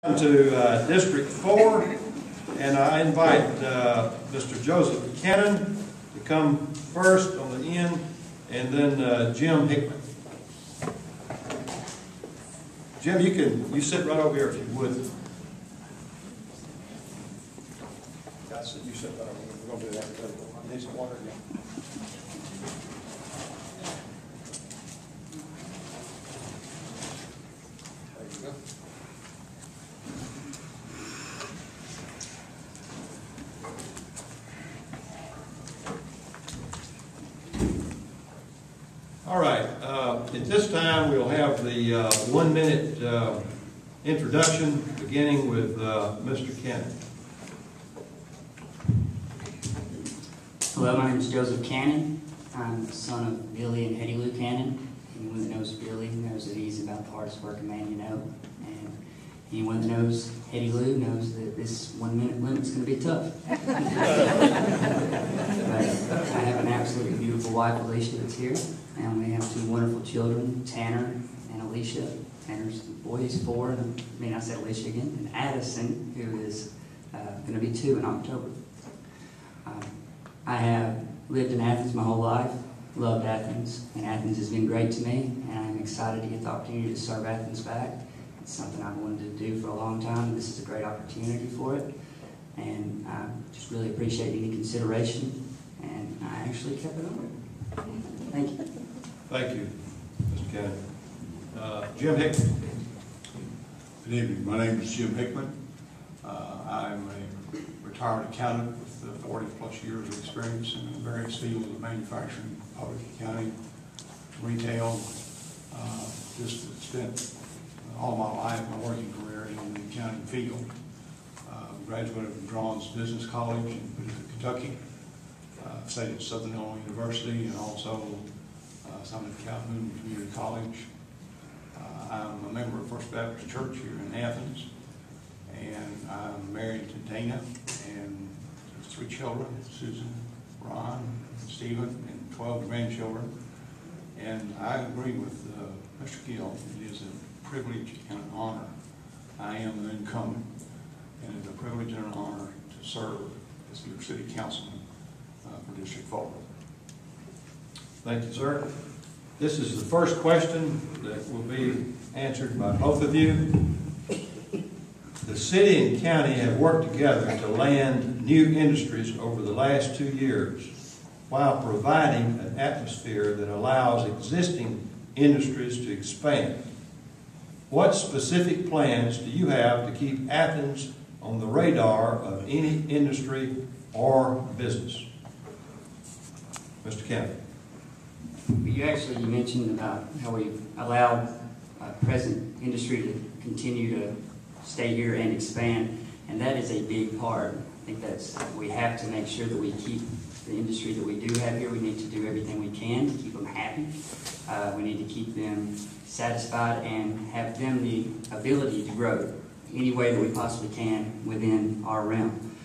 To District 4, and I invite Mr. Joseph Cannon to come first on the end, and then Jim Hickman. Jim, you sit right over here if you would. You sit right over here. We're going to do that. I need some water again. There you go. All right, at this time we'll have the 1 minute introduction beginning with Mr. Cannon. Hello, my name is Joseph Cannon. I'm the son of Billy and Hetty Lou Cannon. Anyone that knows Billy knows that he's about the hardest working man you know. And anyone that knows Hetty Lou knows that this 1 minute limit is going to be tough. But I have an absolutely beautiful wife, Alicia, that's here. And we have two wonderful children, Tanner and Alicia. Tanner's boy, he's 4, and I said Alicia again, and Addison, who is going to be 2 in October. I have lived in Athens my whole life, loved Athens, and Athens has been great to me, and I'm excited to get the opportunity to serve Athens back. It's something I've wanted to do for a long time, and this is a great opportunity for it. And I just really appreciate any consideration, and I actually kept it on. Thank you. Thank you, Mr. Cannon. Jim Hickman. Good evening. My name is Jim Hickman. I'm a retired accountant with 40+ years of experience in various fields of manufacturing, public accounting, retail. Just spent all my life, my working career in the accounting field. Graduated from Drawn's Business College in Paducah, Kentucky. Studied at Southern Illinois University and also some at Calhoun Community College. I'm a member of First Baptist Church here in Athens, and I'm married to Dana and 3 children, Susan, Ron, and Stephen, and 12 grandchildren. And I agree with Mr. Gill. It is a privilege and an honor. I am an incumbent, and it's a privilege and an honor to serve as your city councilman for District 4. Thank you, sir. This is the first question that will be answered by both of you. The city and county have worked together to land new industries over the last 2 years while providing an atmosphere that allows existing industries to expand. What specific plans do you have to keep Athens on the radar of any industry or business? Mr. Cannon. You mentioned about how we've allowed present industry to continue to stay here and expand, and that is a big part. I think we have to make sure that we keep the industry that we do have here. We need to do everything we can to keep them happy. We need to keep them satisfied and have them the ability to grow any way that we possibly can within our realm.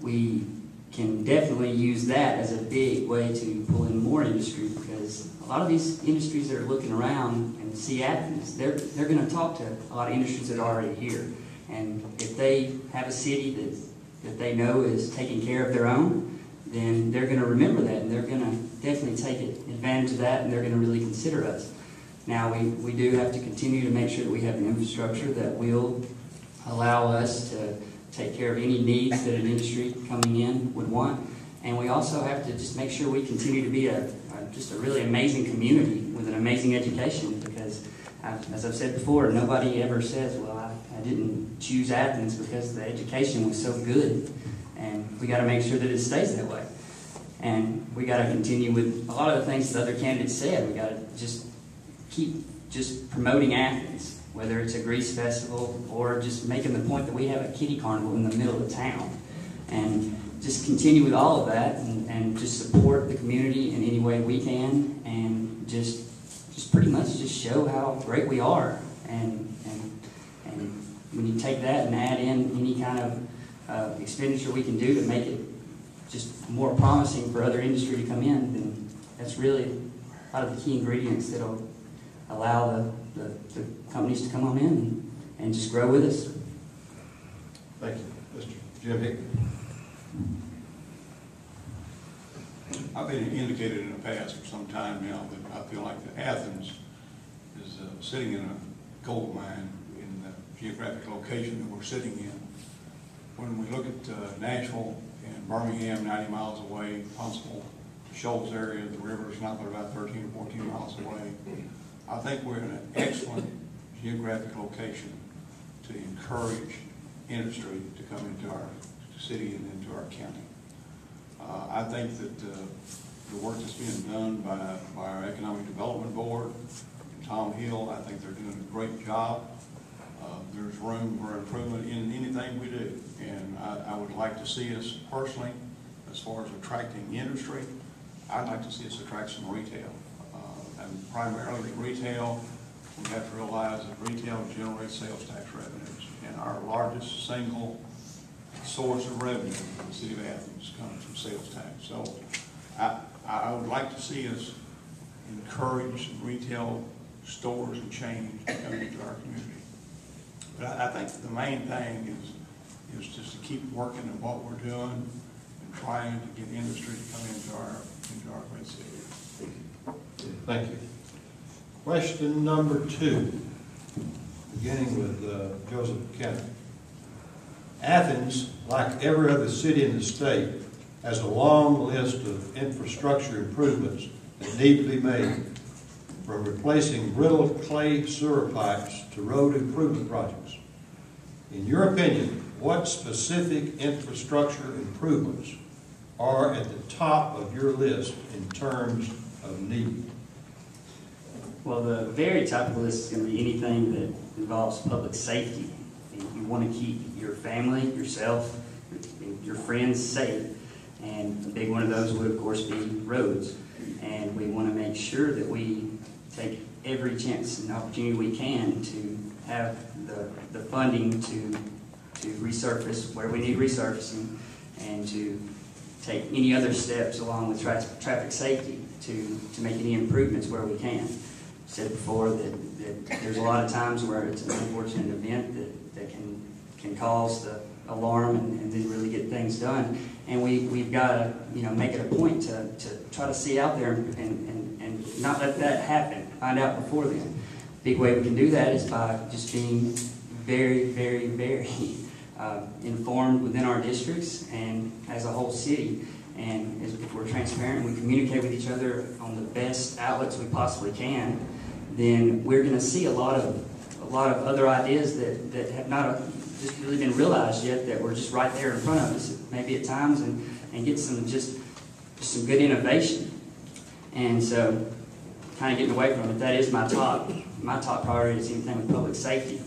We can definitely use that as a big way to pull in more industry, because a lot of these industries that are looking around and see Athens, they're going to talk to a lot of industries that are already here. And if they have a city that they know is taking care of their own, then they're going to remember that, and they're going to definitely take advantage of that, and they're going to really consider us. Now, we do have to continue to make sure that we have an infrastructure that will allow us to take care of any needs that an industry coming in would want. And we also have to just make sure we continue to be just a really amazing community with an amazing education, because as I've said before, nobody ever says, well, I didn't choose Athens because the education was so good. And we got to make sure that it stays that way. And we got to continue with a lot of the things that other candidates said. We got to just keep promoting Athens, whether it's a Grease Festival or just making the point that we have a kiddie carnival in the middle of town. And just continue with all of that, and just support the community in any way we can, and just pretty much just show how great we are. And when you take that and add in any kind of expenditure we can do to make it just more promising for other industry to come in, then that's really a lot of the key ingredients that'll allow the companies to come on in and just grow with us. Thank you. Mr. Jim Hickman. I've been indicated in the past for some time now that I feel like that Athens is sitting in a gold mine in the geographic location that we're sitting in. When we look at Nashville and Birmingham, 90 miles away, Huntsville, Shoals area, the river is not but about 13 or 14 miles away. I think we're in an excellent geographic location to encourage industry to come into our city and into our county. I think that the work that's being done by our Economic Development Board and Tom Hill, I think they're doing a great job. There's room for improvement in anything we do, and I would like to see us personally, as far as attracting industry, I'd like to see us attract some retail. And primarily retail, we have to realize that retail generates sales tax revenues, and our largest single source of revenue for the city of Athens comes from sales tax. So I would like to see us encourage retail stores and chains to come into our community. But I think the main thing is just to keep working at what we're doing and trying to get industry to come into our great city. Thank you. Question number 2, beginning with Joseph Kennedy. Athens, like every other city in the state, has a long list of infrastructure improvements that need to be made, from replacing brittle clay sewer pipes to road improvement projects. In your opinion, what specific infrastructure improvements are at the top of your list in terms of need? Well, the very top of the list is going to be anything that involves public safety. You want to keep your family, yourself, your friends safe, and a big one of those would, of course, be roads. And we want to make sure that we take every chance and opportunity we can to have the funding to resurface where we need resurfacing, and to take any other steps along with traffic safety to make any improvements where we can. I said before that there's a lot of times where it's an unfortunate event that can cause the alarm and then really get things done. And we've got to make it a point to try to see out there and not let that happen. Find out before then. Big way we can do that is by just being very, very, very informed within our districts and as a whole city. And if we're transparent, we communicate with each other on the best outlets we possibly can, then we're going to see a lot of other ideas that have not just really been realized yet, that were just right there in front of us, maybe at times, and get some good innovation. And so, kind of getting away from it, that is my top priority is anything with public safety.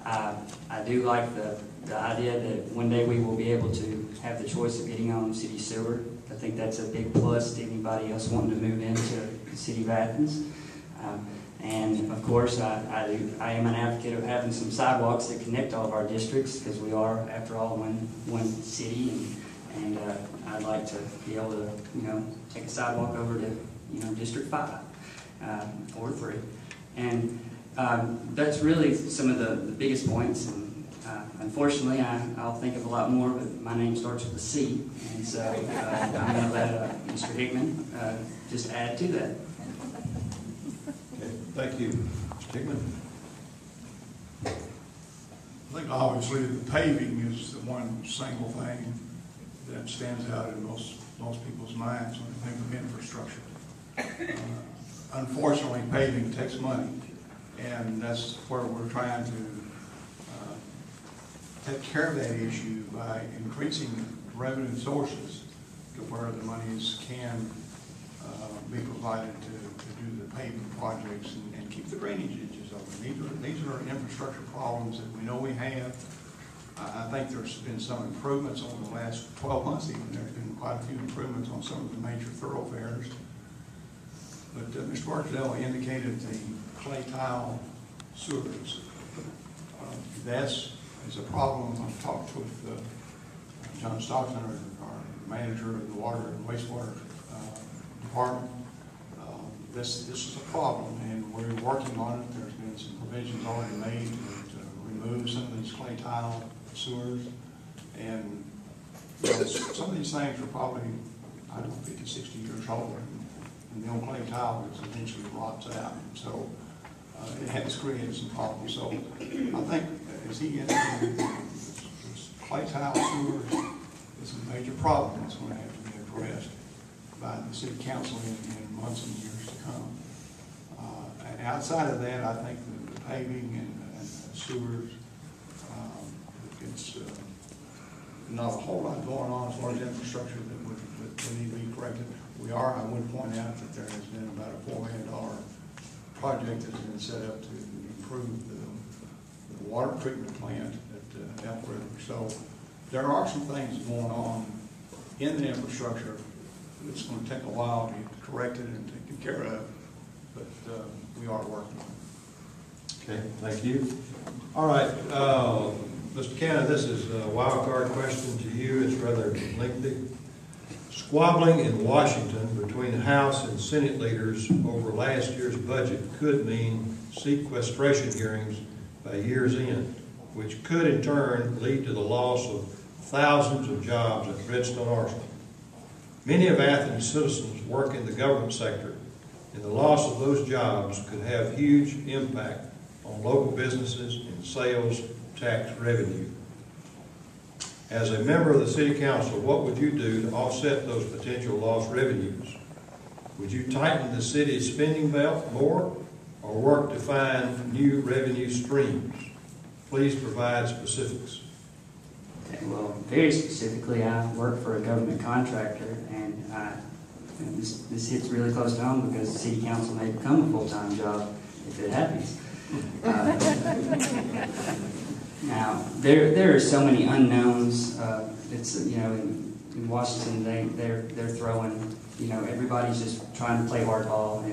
I do like the idea that one day we will be able to have the choice of getting on city sewer. I think that's a big plus to anybody else wanting to move into the city of Athens. And of course, I am an advocate of having some sidewalks that connect all of our districts, because we are, after all, one city, and I'd like to be able to, take a sidewalk over to, District 5 or 3, and that's really some of the biggest points. And unfortunately, I'll think of a lot more, but my name starts with a C, and so I'm going to let Mr. Hickman just add to that. Thank you. Mr. Hickman? I think obviously the paving is the one single thing that stands out in most people's minds when they think of infrastructure. Unfortunately, paving takes money, and that's where we're trying to take care of that issue by increasing revenue sources to where the monies can be provided to do the paving projects and keep the drainage ditches open. These are infrastructure problems that we know we have. I think there's been some improvements over the last 12 months even. There's been quite a few improvements on some of the major thoroughfares. But Mr. Barksdale indicated the clay tile sewers. That's a problem. I've talked with John Stockton, our manager of the water and wastewater department. This is a problem, and we're working on it. There's been some provisions already made to remove some of these clay tile sewers. And you know, some of these things are probably, I don't know, 50, 60 years old, and the old clay tile is eventually rots out. So it has created some problems. So I think as he gets into this clay tile sewers, it's a major problem that's going to have to be addressed by the city council in months and years to come. And outside of that, I think the paving and sewers, it's not a whole lot going on as far as infrastructure that would need to be corrected. I would point out that there has been about a $4 million project that's been set up to improve the water treatment plant at Elk River. So there are some things going on in the infrastructure. It's going to take a while to get corrected and taken care of, but we are working on it. Okay, thank you. All right, Mr. Cannon, this is a wild card question to you. It's rather lengthy. Squabbling in Washington between House and Senate leaders over last year's budget could mean sequestration hearings by year's end, which could in turn lead to the loss of thousands of jobs at Redstone Arsenal. Many of Athens' citizens work in the government sector, and the loss of those jobs could have huge impact on local businesses and sales tax revenue. As a member of the City Council, what would you do to offset those potential lost revenues? Would you tighten the city's spending belt more or work to find new revenue streams? Please provide specifics. Okay, well, very specifically, I work for a government contractor, and this hits really close to home because the City Council may become a full-time job if it happens. Now, there are so many unknowns. It's you know, in Washington they're throwing, you know, everybody's just trying to play hardball,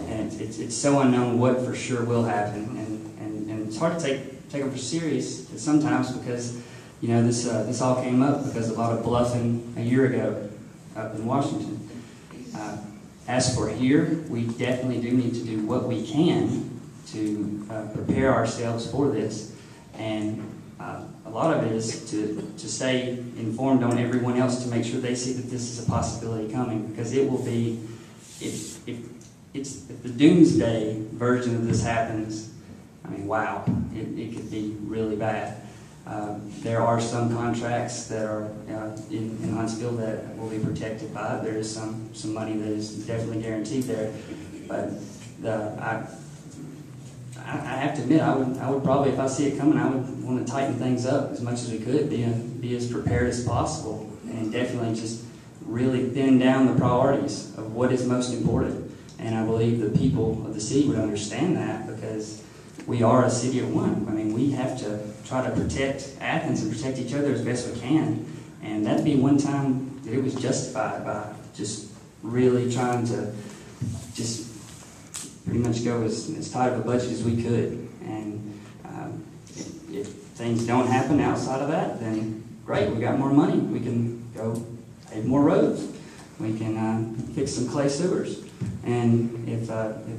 and it's so unknown what for sure will happen, and it's hard to take them for serious sometimes because, you know, this all came up because of a lot of bluffing a year ago up in Washington. As for here, we definitely do need to do what we can to prepare ourselves for this. And a lot of it is to stay informed on everyone else to make sure they see that this is a possibility coming, because it will be, if the doomsday version of this happens, I mean, wow, it could be really bad. There are some contracts that are in Huntsville that will be protected by it. There is some money that is definitely guaranteed there, but I have to admit, I would probably, if I see it coming, I would want to tighten things up as much as we could, be as prepared as possible, and definitely just really thin down the priorities of what is most important. And I believe the people of the city would understand that, because we are a city of one. I mean, we have to try to protect Athens and protect each other as best we can. And that'd be one time that it was justified by just really trying to just pretty much go as tight of a budget as we could. And if things don't happen outside of that, then great, we got more money. We can go pave more roads. We can fix some clay sewers. And if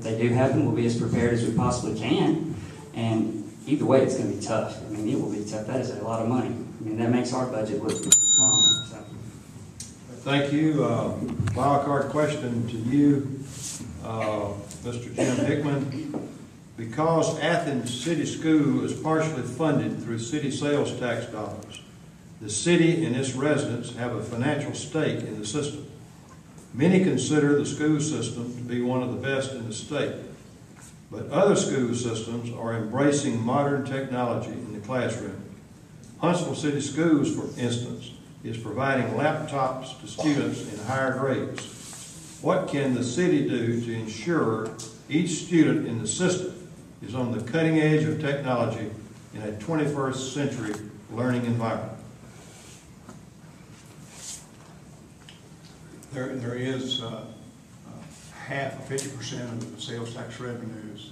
they do happen, we'll be as prepared as we possibly can. And either way, it's going to be tough. I mean, it will be tough. That is a lot of money. I mean, that makes our budget look pretty small. So. Thank you. Wild card question to you, Mr. Jim Hickman. Because Athens City School is partially funded through city sales tax dollars, the city and its residents have a financial stake in the system. Many consider the school system to be one of the best in the state, but other school systems are embracing modern technology in the classroom. Huntsville City Schools, for instance, is providing laptops to students in higher grades. What can the city do to ensure each student in the system is on the cutting edge of technology in a 21st century learning environment? There is half, 50% of the sales tax revenues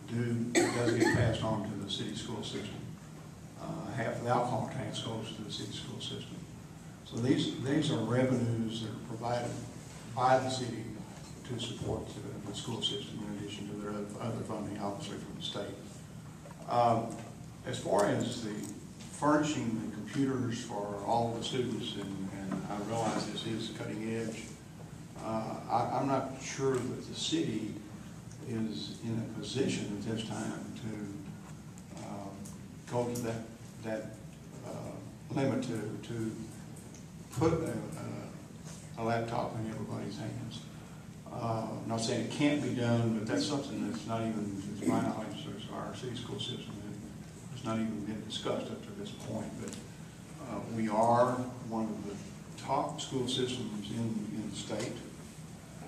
does get passed on to the city school system. Half of the alcohol tax goes to the city school system. So these are revenues that are provided by the city to support the school system, in addition to their other funding, obviously, from the state. As far as the furnishing the computers for all the students, and I realize this is cutting edge, I'm not sure that the city is in a position at this time to go to that limit to put a laptop in everybody's hands. I'm not saying it can't be done, but that's something that's not even, to my knowledge, as our city school system has not even been discussed up to this point. But we are one of the top school systems in the state.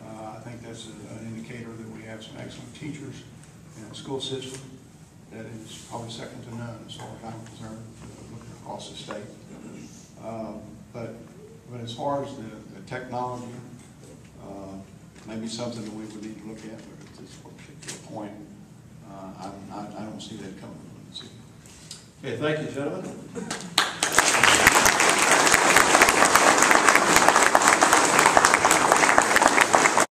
I think that's an indicator that we have some excellent teachers in the school system that is probably second to none as far as I'm concerned, looking across the state. But as far as the technology, maybe something that we would need to look at, but at this particular point, I don't see that coming from the city. Okay, thank you, gentlemen.